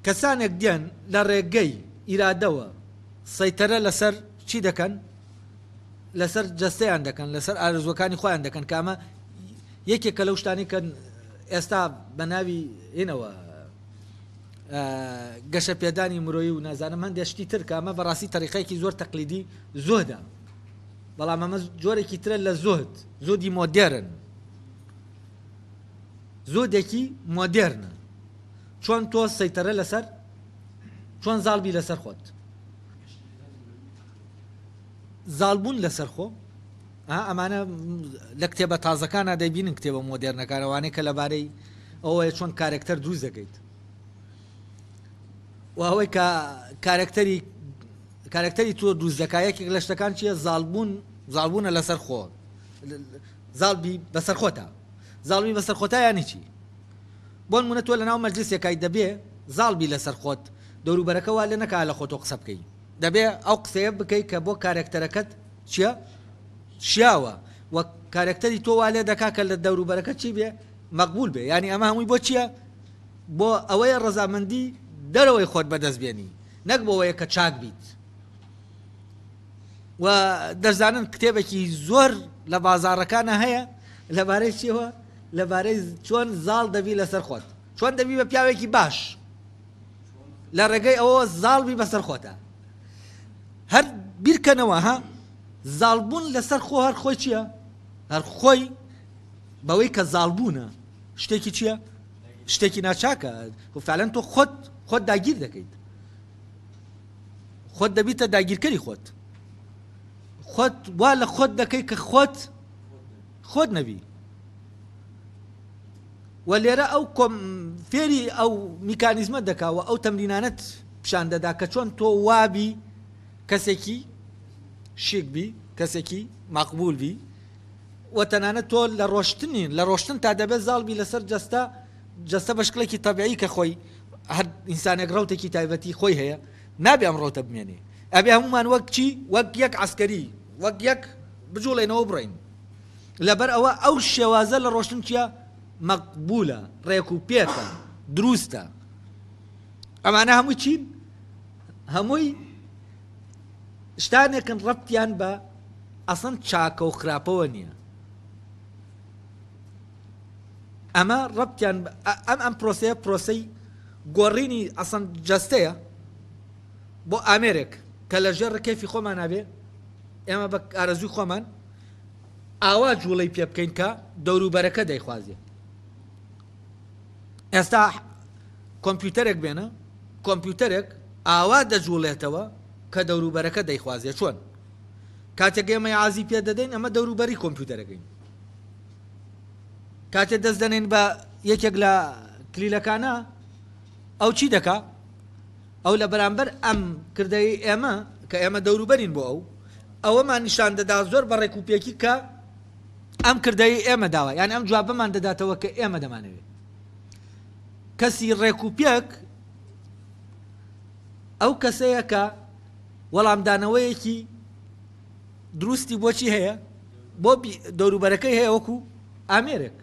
کەسانێک دیان لە ڕێگەی ئیرادەوە سەیتەرە لەسەر چی دەکەن لەسەر جەستەیان دەکەن لەسەر ئارزوەکانی خۆیان دەکەن کە ئەمە یەکێکە لەو شتانی کە ئێستا بە ناوی هێنەوە گەشە پێدانی مرۆیی و نازانم هەندێک شتی تر کە ئەمە بەڕاستی تەریقەیەکی زۆر تەقلیدی زۆدا بەڵام ئەمە جۆرێکی ترە لە زۆدی مۆدێرن زۆدێکی مۆدێرنە چۆن تۆ سەیتەرە لەسەر چۆن زاڵبی لەسەر خۆت زاڵبوون لەسەر خۆ ئەمانە لە کتێبە تازەکانە دەبینن کتێبە مۆدێرنەکانەوانەیە کە لەبارەی ئەوەیە چۆن کارێکتەر دروست دەکەیت و ئەوەی کە کارێکتەری تۆ دروست دەکایەکێک لە شتەکان چییە زاڵبوونە لەسەر خۆ زاڵبی بەسەر خۆتە زاڵبی بەسەر خۆتە یانی چی بۆ نمونە تۆ لەناو مەجلیسێکای دەبێ زاڵبی لەسەر خۆت دەوروبەرەکە وا لێ نەکا لە خۆتۆ قسە بکەی دەبێ ئەو قسەیە بکەی کە بۆ کارێکتەرەکەت چییە شیاوە و کارێکتەری تۆ وا لێ دەکا کە لە دەوروبەرەکەت چی بێ مەقبول بێ یعنی ئەمە هەمووی بۆ چییە بۆ ئەوەیە ڕەزامەندی دەرەوەی خۆت بەدەست بێنی نەک بۆەوەیە کە چاک بیت و دەزانن کتێبێکی زۆر لە بازاڕەکانە هەیە لەبارەی چیەوە لەبارەی چۆن زاڵ دەبی لەسەر خۆت چۆن دەبی بە پیاوێکی باش لە ڕێگەی ئەوە زاڵبی بەسەر خۆتە هەر بیرکەنەوە ها زاڵبوون لەسەر خۆ هەر خۆی چییە هەر خۆی بەوەی کە زاڵبوونە شتێکی چییە شتێکی ناچاکە فعلەن تۆ خۆت داگیر دەکەیت خۆت دەبیتە داگیرکەری خۆت وا لە خۆت دەکەی کە خۆت نەبی و لێرە ئەو فێری ئەو میکانیزمە دەکاوە ئەو تەمرینانەت پیشان دەدا کە چۆن تۆ وابی کەسێکی شیک بی کەسێکی مەقبول بی و تەنانەت تۆ لە ڕۆشتن تا دەبێت زاڵبی لەسەر جەستە بە شکلێکی تەبیعی کە خۆی هەر ئینسانێک ڕەوتێکی تایبەتی خۆی هەیە نابێ ئەم ڕەوتە بمێنێ ئەبێ هەمومان وەک چی وەک یەک عەسکەری وەک یەک بجوڵێنەوە بڕین لەبەر ئەوە ئەو شێوازە لە ڕۆشتن چییە مەقبولە ڕێک و پێکە دروستە ئەمانە هەمووی چین هەمووی شتانێکن ڕەبتیان بە ئەسڵەن چاکە و خراپەوە نییە ئەمە ڕەبتیان ئەم پرۆسەی گۆڕینی ئەسڵەن جەستەیە بۆ ئامێرێک کە لە ژێر ڕکێفی خۆمان نابێ ئێمە بە ئارەزوی خۆمان ئاوا جوڵەی پێ بکەین کە دەوروبەرەکە دەیخوازێ ئێستا کۆمپیوتەرێک بێنە کۆمپیوتەرێک ئاوا دەجوڵێتەوە کە دەوروبەرەکە دەیخوازێ چۆن کاتێک ئێمە عازی پێ دەدەین ئەمە دەوروبەری کۆمپیوتەرەکەین کاتێک دەست دەنێن بە یەکێک لە کلیلەکانە ئەو چی دەکا ئەو لە بەرامبەر ئەم کردەی ئێمە کە ئێمە دەوروبەرین بۆ ئەوەمان نیشان دەدا زۆر بە ڕێکوپێکی کە ئەم کردەی ئێمە داوە یعنی ئەم جوابەمان دەداتەوە کە ئێمە دەمانەوێت کەسی ڕێکوپێک ئەو کەسەیە کە وەڵامدانەوەیەکی دروستی بۆچی هەیە بۆ دەوروبەرەکەی هەیە وەکو ئامێرێک